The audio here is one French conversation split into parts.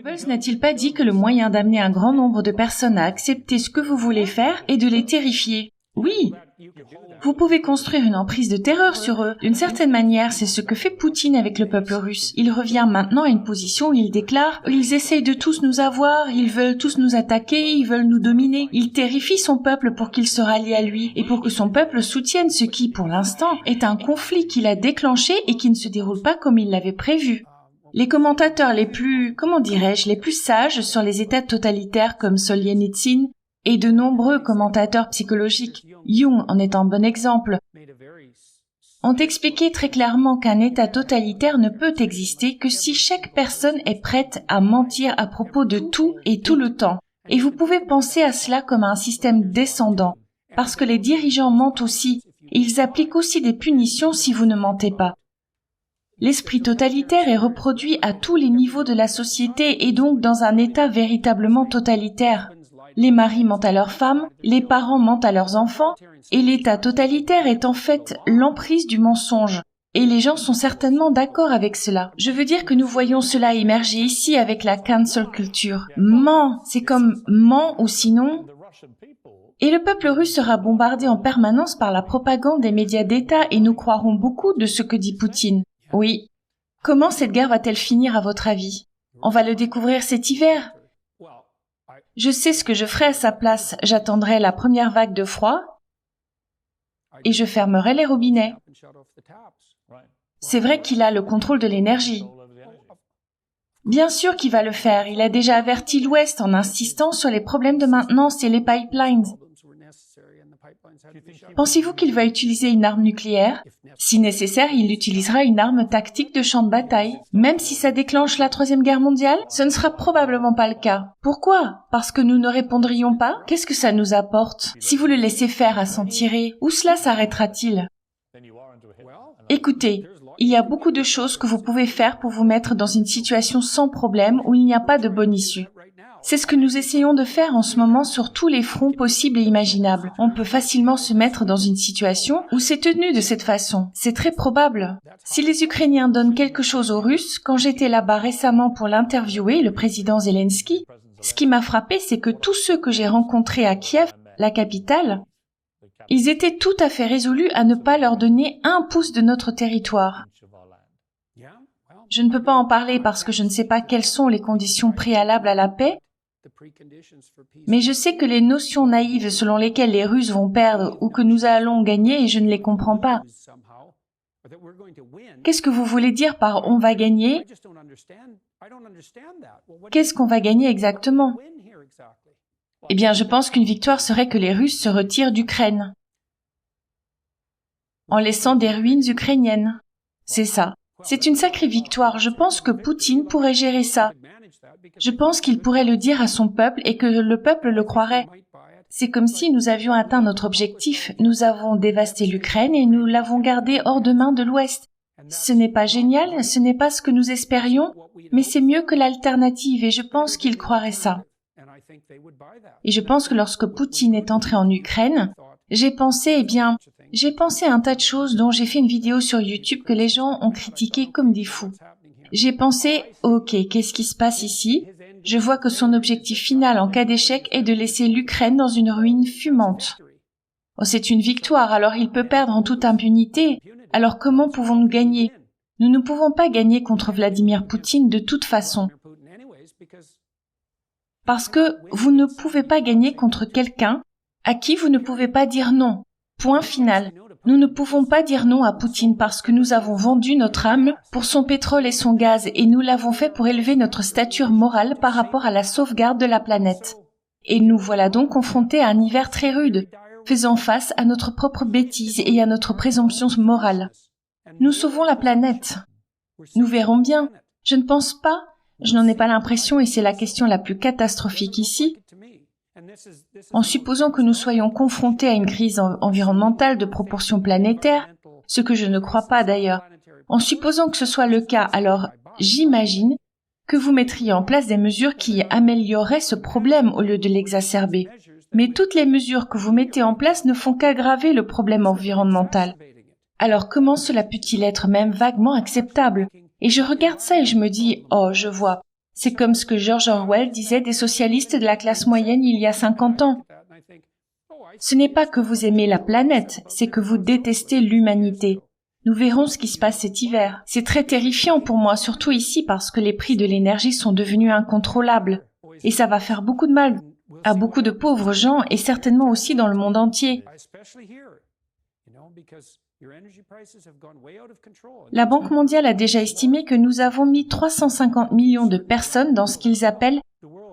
Goebbels n'a-t-il pas dit que le moyen d'amener un grand nombre de personnes à accepter ce que vous voulez faire est de les terrifier? Oui. Vous pouvez construire une emprise de terreur sur eux. D'une certaine manière, c'est ce que fait Poutine avec le peuple russe. Il revient maintenant à une position où il déclare « Ils essayent de tous nous avoir, ils veulent tous nous attaquer, ils veulent nous dominer ». Il terrifie son peuple pour qu'il se rallie à lui et pour que son peuple soutienne ce qui, pour l'instant, est un conflit qu'il a déclenché et qui ne se déroule pas comme il l'avait prévu. Les commentateurs les plus, les plus sages sur les États totalitaires comme Solzhenitsyn et de nombreux commentateurs psychologiques, Jung en est un bon exemple, ont expliqué très clairement qu'un État totalitaire ne peut exister que si chaque personne est prête à mentir à propos de tout et tout le temps. Et vous pouvez penser à cela comme un système descendant, parce que les dirigeants mentent aussi, et ils appliquent aussi des punitions si vous ne mentez pas. L'esprit totalitaire est reproduit à tous les niveaux de la société et donc dans un État véritablement totalitaire. Les maris mentent à leurs femmes, les parents mentent à leurs enfants, et l'État totalitaire est en fait l'emprise du mensonge. Et les gens sont certainement d'accord avec cela. Je veux dire que nous voyons cela émerger ici avec la cancel culture. Ment, c'est comme ment ou sinon... Et le peuple russe sera bombardé en permanence par la propagande des médias d'État et nous croirons beaucoup de ce que dit Poutine. Oui. Comment cette guerre va-t-elle finir à votre avis? On va le découvrir cet hiver. Je sais ce que je ferai à sa place. J'attendrai la première vague de froid et je fermerai les robinets. C'est vrai qu'il a le contrôle de l'énergie. Bien sûr qu'il va le faire. Il a déjà averti l'Ouest en insistant sur les problèmes de maintenance et les pipelines. Pensez-vous qu'il va utiliser une arme nucléaire? Si nécessaire, il utilisera une arme tactique de champ de bataille. Même si ça déclenche la Troisième Guerre mondiale, ce ne sera probablement pas le cas. Pourquoi? Parce que nous ne répondrions pas? Qu'est-ce que ça nous apporte? Si vous le laissez faire à s'en tirer, où cela s'arrêtera-t-il? Écoutez, il y a beaucoup de choses que vous pouvez faire pour vous mettre dans une situation sans problème où il n'y a pas de bonne issue. C'est ce que nous essayons de faire en ce moment sur tous les fronts possibles et imaginables. On peut facilement se mettre dans une situation où c'est tenu de cette façon. C'est très probable. Si les Ukrainiens donnent quelque chose aux Russes, quand j'étais là-bas récemment pour l'interviewer, le président Zelensky, ce qui m'a frappé, c'est que tous ceux que j'ai rencontrés à Kiev, la capitale, ils étaient tout à fait résolus à ne pas leur donner un pouce de notre territoire. Je ne peux pas en parler parce que je ne sais pas quelles sont les conditions préalables à la paix, mais je sais que les notions naïves selon lesquelles les Russes vont perdre ou que nous allons gagner, je ne les comprends pas. Qu'est-ce que vous voulez dire par « on va gagner » ? Qu'est-ce qu'on va gagner exactement ? Eh bien, je pense qu'une victoire serait que les Russes se retirent d'Ukraine, en laissant des ruines ukrainiennes. C'est ça. C'est une sacrée victoire. Je pense que Poutine pourrait gérer ça. Je pense qu'il pourrait le dire à son peuple et que le peuple le croirait. C'est comme si nous avions atteint notre objectif. Nous avons dévasté l'Ukraine et nous l'avons gardée hors de main de l'Ouest. Ce n'est pas génial, ce n'est pas ce que nous espérions, mais c'est mieux que l'alternative et je pense qu'il croirait ça. Et je pense que lorsque Poutine est entré en Ukraine, j'ai pensé à un tas de choses dont j'ai fait une vidéo sur YouTube que les gens ont critiqué comme des fous. J'ai pensé, ok, qu'est-ce qui se passe ici? Je vois que son objectif final en cas d'échec est de laisser l'Ukraine dans une ruine fumante. Oh, c'est une victoire, alors il peut perdre en toute impunité. Alors comment pouvons-nous gagner? Nous ne pouvons pas gagner contre Vladimir Poutine de toute façon. Parce que vous ne pouvez pas gagner contre quelqu'un à qui vous ne pouvez pas dire non. Point final. Nous ne pouvons pas dire non à Poutine parce que nous avons vendu notre âme pour son pétrole et son gaz et nous l'avons fait pour élever notre stature morale par rapport à la sauvegarde de la planète. Et nous voilà donc confrontés à un hiver très rude, faisant face à notre propre bêtise et à notre présomption morale. Nous sauvons la planète. Nous verrons bien. Je ne pense pas, je n'en ai pas l'impression et c'est la question la plus catastrophique ici, en supposant que nous soyons confrontés à une crise environnementale de proportion planétaire, ce que je ne crois pas d'ailleurs, en supposant que ce soit le cas, alors j'imagine que vous mettriez en place des mesures qui amélioreraient ce problème au lieu de l'exacerber. Mais toutes les mesures que vous mettez en place ne font qu'aggraver le problème environnemental. Alors comment cela peut-il être même vaguement acceptable? Et je regarde ça et je me dis, oh, je vois. C'est comme ce que George Orwell disait des socialistes de la classe moyenne il y a 50 ans. Ce n'est pas que vous aimez la planète, c'est que vous détestez l'humanité. Nous verrons ce qui se passe cet hiver. C'est très terrifiant pour moi, surtout ici, parce que les prix de l'énergie sont devenus incontrôlables. Et ça va faire beaucoup de mal à beaucoup de pauvres gens et certainement aussi dans le monde entier. La Banque mondiale a déjà estimé que nous avons mis 350 millions de personnes dans ce qu'ils appellent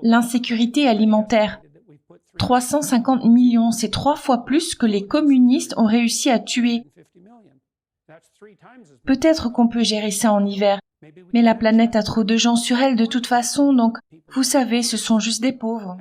l'insécurité alimentaire. 350 millions, c'est 3 fois plus que les communistes ont réussi à tuer. Peut-être qu'on peut gérer ça en hiver, mais la planète a trop de gens sur elle de toute façon, donc, vous savez, ce sont juste des pauvres.